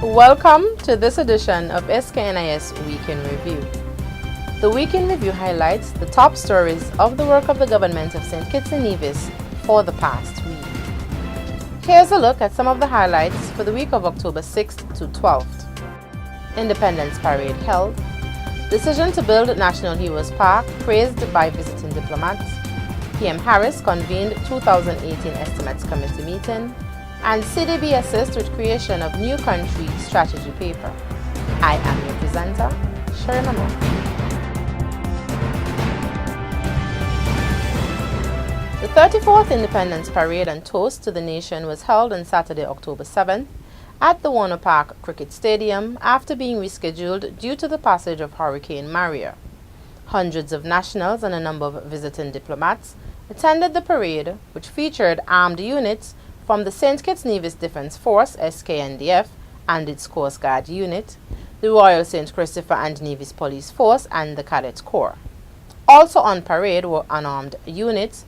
Welcome to this edition of SKNIS Week in Review. The Week in Review highlights the top stories of the work of the government of St. Kitts and Nevis for the past week. Here's a look at some of the highlights for the week of October 6th to 12th. Independence Parade held. Decision to build National Heroes Park praised by visiting diplomats. PM Harris convened 2018 Estimates Committee meeting. And CDB assist with creation of new country strategy paper. I am your presenter, Sharon Amon. The 34th Independence Parade and Toast to the Nation was held on Saturday, October 7th at the Warner Park Cricket Stadium after being rescheduled due to the passage of Hurricane Maria. Hundreds of nationals and a number of visiting diplomats attended the parade, which featured armed units from the St. Kitts Nevis Defence Force (SKNDF) and its Coast Guard unit, the Royal St. Christopher and Nevis Police Force and the Cadet Corps. Also on parade were unarmed units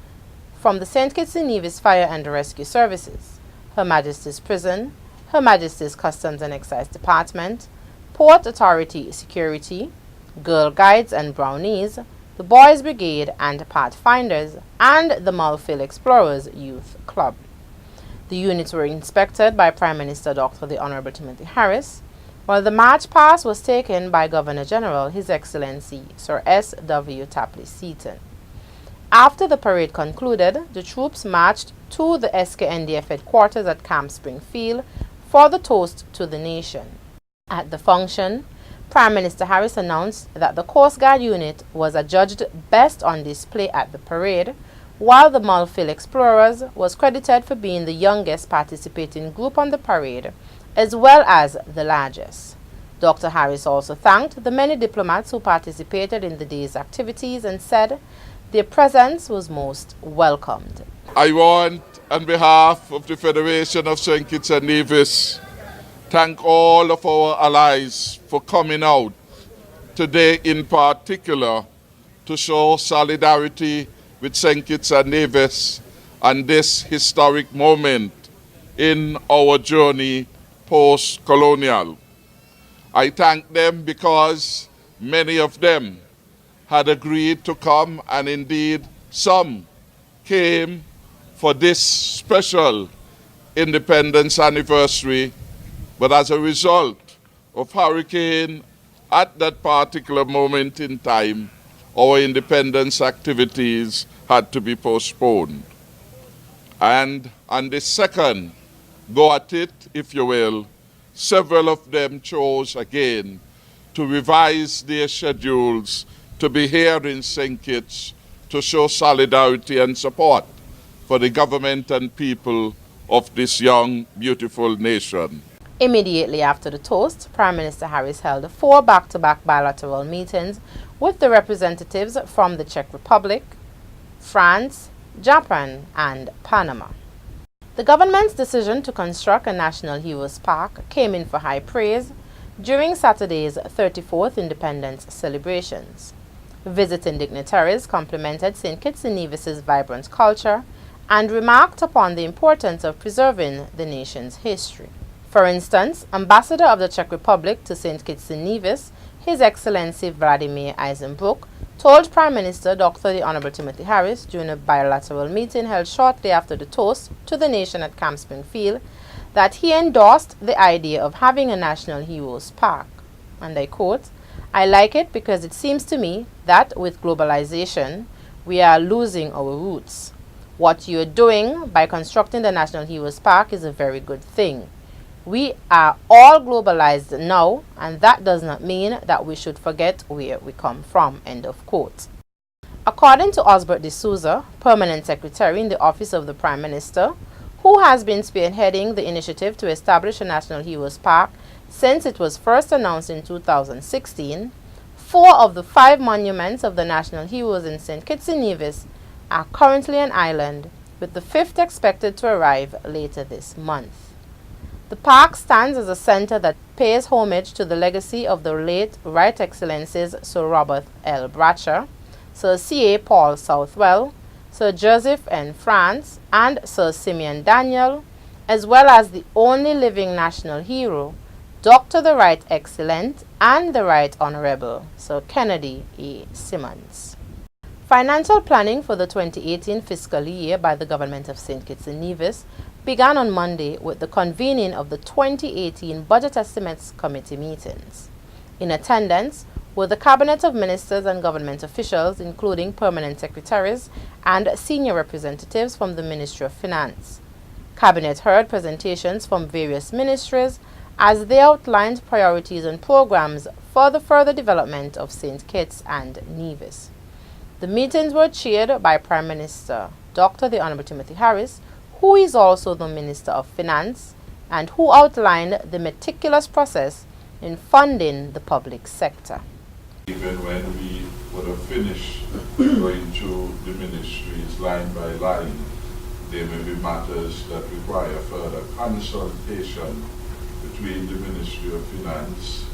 from the St. Kitts and Nevis Fire and Rescue Services, Her Majesty's Prison, Her Majesty's Customs and Excise Department, Port Authority Security, Girl Guides and Brownies, the Boys Brigade and Pathfinders, and the Mulfield Explorers Youth Club. The units were inspected by Prime Minister Dr. the Honorable Timothy Harris, while the march past was taken by Governor General His Excellency Sir S. W. Tapley Seaton. After the parade concluded, the troops marched to the SKNDF headquarters at Camp Springfield for the toast to the nation. At the function, Prime Minister Harris announced that the Coast Guard unit was adjudged best on display at the parade, while the Mulfield Explorers was credited for being the youngest participating group on the parade, as well as the largest. Dr. Harris also thanked the many diplomats who participated in the day's activities and said their presence was most welcomed. I want, on behalf of the Federation of St. Kitts and Nevis, thank all of our allies for coming out today in particular to show solidarity with St. Kitts and Nevis and this historic moment in our journey post-colonial. I thank them because many of them had agreed to come, and indeed some came for this special independence anniversary, but as a result of hurricane at that particular moment in time, our independence activities had to be postponed. And on the second go at it, if you will, several of them chose again to revise their schedules to be here in St. Kitts to show solidarity and support for the government and people of this young, beautiful nation. Immediately after the toast, Prime Minister Harris held 4 back-to-back bilateral meetings with the representatives from the Czech Republic, France, Japan, and Panama. The government's decision to construct a National Heroes Park came in for high praise during Saturday's 34th Independence celebrations. Visiting dignitaries complimented St. Kitts and Nevis's vibrant culture and remarked upon the importance of preserving the nation's history. For instance, Ambassador of the Czech Republic to St. Kitts and Nevis, His Excellency Vladimir Eisenbruch, told Prime Minister Dr. the Honorable Timothy Harris during a bilateral meeting held shortly after the toast to the nation at Camp Springfield that he endorsed the idea of having a National Heroes Park. And I quote, "I like it because it seems to me that with globalization, we are losing our roots. What you're doing by constructing the National Heroes Park is a very good thing. We are all globalized now, and that does not mean that we should forget where we come from," end of quote. According to Osbert D'Souza, Permanent Secretary in the Office of the Prime Minister, who has been spearheading the initiative to establish a National Heroes Park since it was first announced in 2016, 4 of the 5 monuments of the National Heroes in St. Kitts and Nevis are currently an island, with the 5th expected to arrive later this month. The park stands as a center that pays homage to the legacy of the late Right Excellencies Sir Robert L. Bratcher, Sir C.A. Paul Southwell, Sir Joseph N. France, and Sir Simeon Daniel, as well as the only living national hero Dr. the Right Excellent and the Right Honorable Sir Kennedy A. Simmons. Financial planning for the 2018 fiscal year by the Government of St. Kitts and Nevis began on Monday with the convening of the 2018 Budget Estimates Committee meetings. In attendance were the Cabinet of Ministers and government officials, including permanent secretaries and senior representatives from the Ministry of Finance. Cabinet heard presentations from various ministries as they outlined priorities and programs for the further development of St. Kitts and Nevis. The meetings were chaired by Prime Minister Dr. the Honorable Timothy Harris, who is also the Minister of Finance, and who outlined the meticulous process in funding the public sector. Even when we would have finished going through the ministries line by line, there may be matters that require further consultation between the Ministry of Finance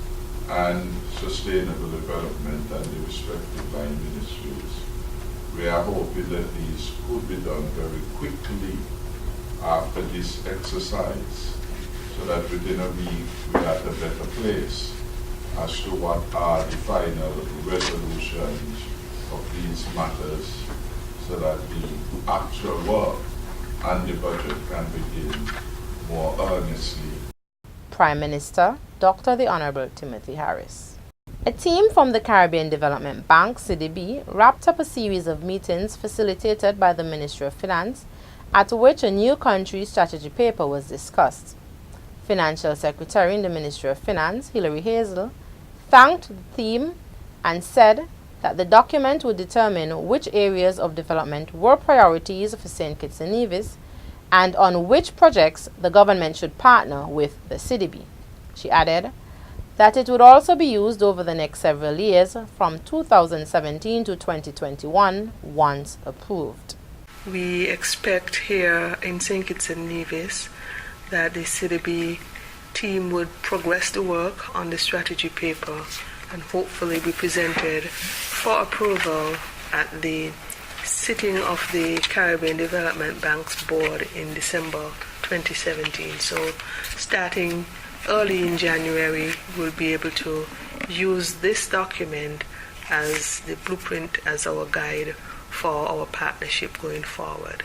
and Sustainable Development and the respective line ministries. We are hoping that these could be done very quickly after this exercise, so that within a week we are at a better place as to what are the final resolutions of these matters, so that the actual work and the budget can begin more earnestly. Prime Minister Dr. the Honorable Timothy Harris. A team from the Caribbean Development Bank, CDB, wrapped up a series of meetings facilitated by the Ministry of Finance, at which a new country strategy paper was discussed. Financial Secretary in the Ministry of Finance, Hilary Hazel, thanked the team and said that the document would determine which areas of development were priorities for St. Kitts and Nevis and on which projects the government should partner with the CDB. She added that it would also be used over the next several years from 2017 to 2021 once approved. We expect here in St. Kitts and Nevis that the CDB team would progress the work on the strategy paper and hopefully be presented for approval at the sitting of the Caribbean Development Bank's board in December 2017. So starting early in January, we'll be able to use this document as the blueprint, as our guide for our partnership going forward.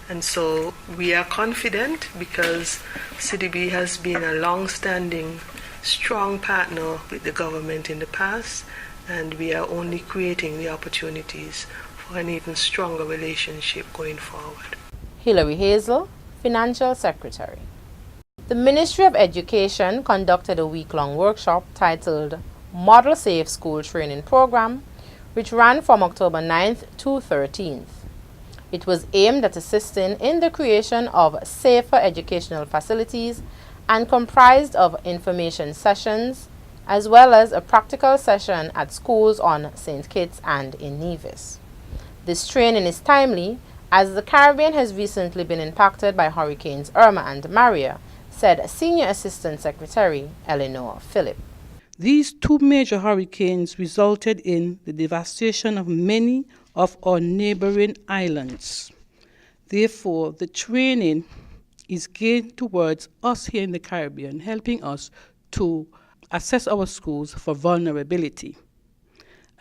And so we are confident because CDB has been a long-standing, strong partner with the government in the past, and we are only creating the opportunities for an even stronger relationship going forward. Hilary Hazel, Financial Secretary. The Ministry of Education conducted a week-long workshop titled Model Safe School Training Program, which ran from October 9th to 13th. It was aimed at assisting in the creation of safer educational facilities and comprised of information sessions as well as a practical session at schools on St. Kitts and in Nevis. This training is timely as the Caribbean has recently been impacted by Hurricanes Irma and Maria, said Senior Assistant Secretary Eleanor Phillip. These two major hurricanes resulted in the devastation of many of our neighboring islands. Therefore, the training is geared towards us here in the Caribbean, helping us to assess our schools for vulnerability.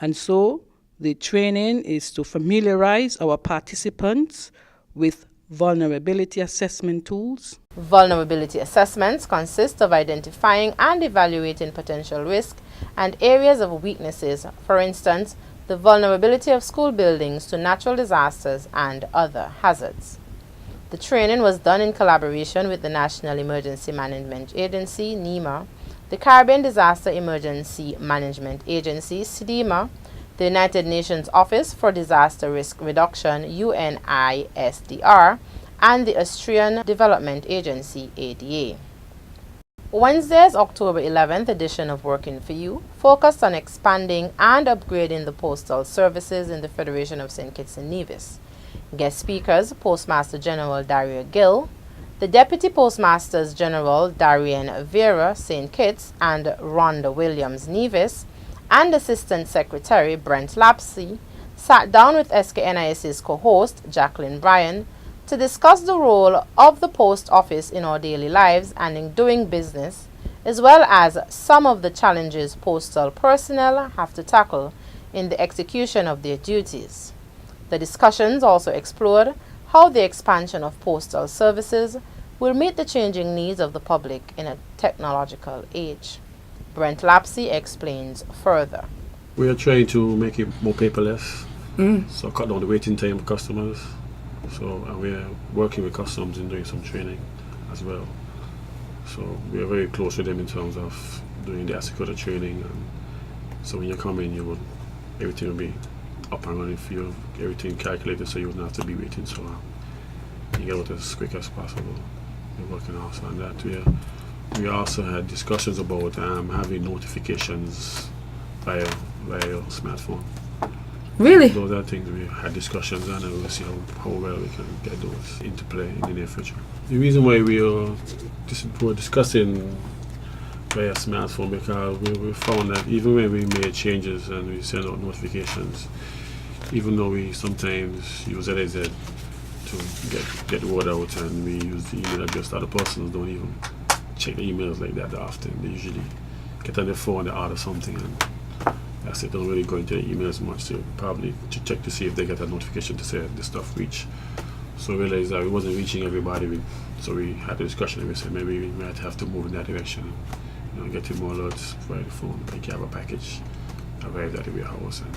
And so, the training is to familiarize our participants with vulnerability assessment tools. Vulnerability assessments consist of identifying and evaluating potential risk and areas of weaknesses, for instance, the vulnerability of school buildings to natural disasters and other hazards. The training was done in collaboration with the National Emergency Management Agency, NEMA, the Caribbean Disaster Emergency Management Agency, SDEMA, the United Nations Office for Disaster Risk Reduction, UNISDR, and the Austrian Development Agency, ADA. Wednesday's October 11th edition of Working for You focused on expanding and upgrading the postal services in the Federation of St. Kitts and Nevis. Guest speakers, Postmaster General Daria Gill, the Deputy Postmasters General Darian Vera, St. Kitts, and Rhonda Williams, Nevis, and Assistant Secretary Brent Lapsey sat down with SKNIS's co-host Jacqueline Bryan to discuss the role of the post office in our daily lives and in doing business, as well as some of the challenges postal personnel have to tackle in the execution of their duties. The discussions also explored how the expansion of postal services will meet the changing needs of the public in a technological age. Brent Lapsey explains further. We are trying to make it more paperless, so cut down the waiting time of customers. And we are working with customs and doing some training as well. So we are very close with them in terms of doing the Asikoda training. And so when you come in, everything will be up and running for you, everything calculated so you wouldn't have to be waiting so long. You get out as quick as possible. We're working also on that. We also had discussions about having notifications via your smartphone. Really? Those are things we had discussions on, and we'll see how well we can get those into play in the near future. The reason why we're discussing via smartphone, because we found that even when we made changes and we send out notifications, even though we sometimes use LAZ to get the word out, and we use the email address, other persons don't even check the emails like that often. They usually get on their phone, they order something, and that's it. Don't really go into the emails much. So probably to check to see if they get a notification to say the stuff reach. So we realized that we wasn't reaching everybody. So we had a discussion and we said maybe we might have to move in that direction. Getting more alerts via the phone, like you have a package arrived at the warehouse, and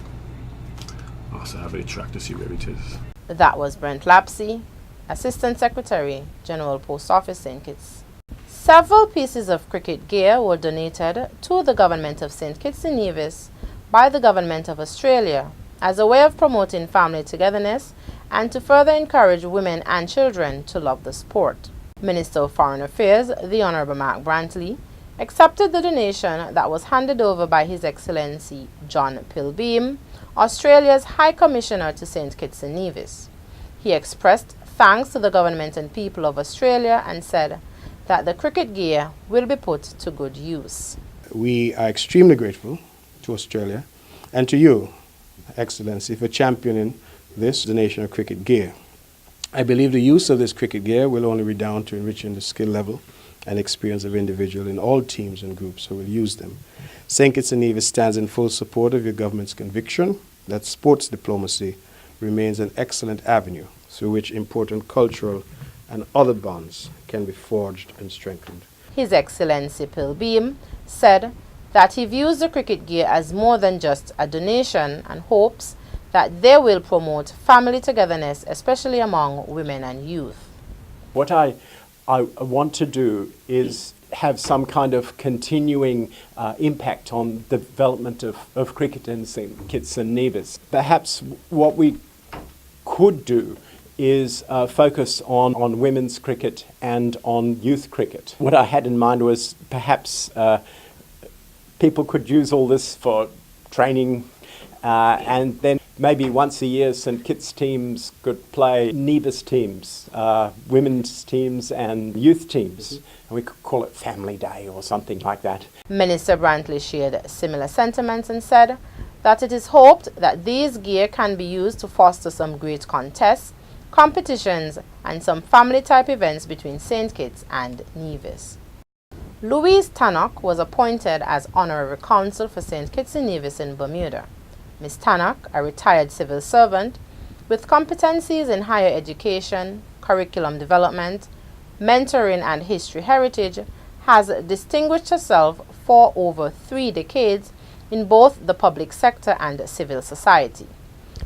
also have it tracked to see where it is. That was Brent Lapsey, Assistant Secretary, General Post Office, St. Kitts. Several pieces of cricket gear were donated to the government of St. Kitts and Nevis by the government of Australia as a way of promoting family togetherness and to further encourage women and children to love the sport. Minister of Foreign Affairs, the Honorable Mark Brantley, accepted the donation that was handed over by His Excellency John Pilbeam, Australia's High Commissioner to St. Kitts and Nevis. He expressed thanks to the government and people of Australia and said that the cricket gear will be put to good use. We are extremely grateful to Australia and to you, Excellency, for championing this donation of cricket gear. I believe the use of this cricket gear will only redound to enriching the skill level and experience of individuals in all teams and groups who will use them. St. Kitts and Nevis stands in full support of your government's conviction that sports diplomacy remains an excellent avenue through which important cultural and other bonds can be forged and strengthened. His Excellency Pilbeam said that he views the cricket gear as more than just a donation and hopes that they will promote family togetherness, especially among women and youth. What I want to do is have some kind of continuing impact on the development of cricket in St. Kitts and Nevis. Perhaps what we could do is focus on women's cricket and on youth cricket. What I had in mind was perhaps people could use all this for training and then maybe once a year St. Kitts teams could play Nevis teams, women's teams and youth teams. And we could call it Family Day or something like that. Minister Brantley shared similar sentiments and said that it is hoped that these gear can be used to foster some great contests, competitions and some family-type events between St. Kitts and Nevis. Louise Tannock was appointed as Honorary Counsel for St. Kitts and Nevis in Bermuda. Ms. Tannock, a retired civil servant with competencies in higher education, curriculum development, mentoring and history heritage, has distinguished herself for over 3 decades in both the public sector and civil society.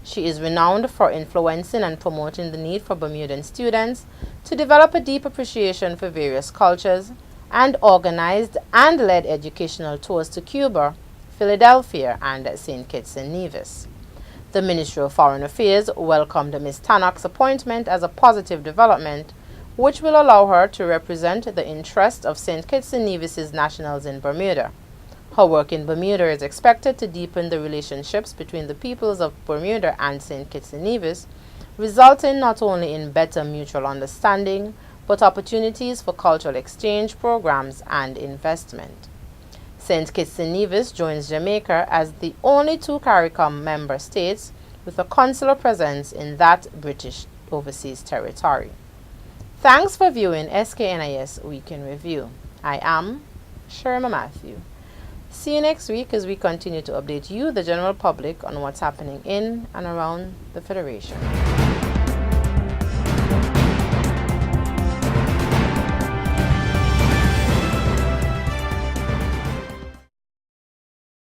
She is renowned for influencing and promoting the need for Bermudan students to develop a deep appreciation for various cultures and organized and led educational tours to Cuba, Philadelphia and St. Kitts and Nevis. The Ministry of Foreign Affairs welcomed Ms. Tannock's appointment as a positive development, which will allow her to represent the interest of St. Kitts and Nevis's nationals in Bermuda. Her work in Bermuda is expected to deepen the relationships between the peoples of Bermuda and St. Kitts and Nevis, resulting not only in better mutual understanding, but opportunities for cultural exchange programs and investment. St. Kitts and Nevis joins Jamaica as the only 2 CARICOM member states with a consular presence in that British overseas territory. Thanks for viewing SKNIS Week in Review. I am Sherma Matthew. See you next week as we continue to update you, the general public, on what's happening in and around the Federation.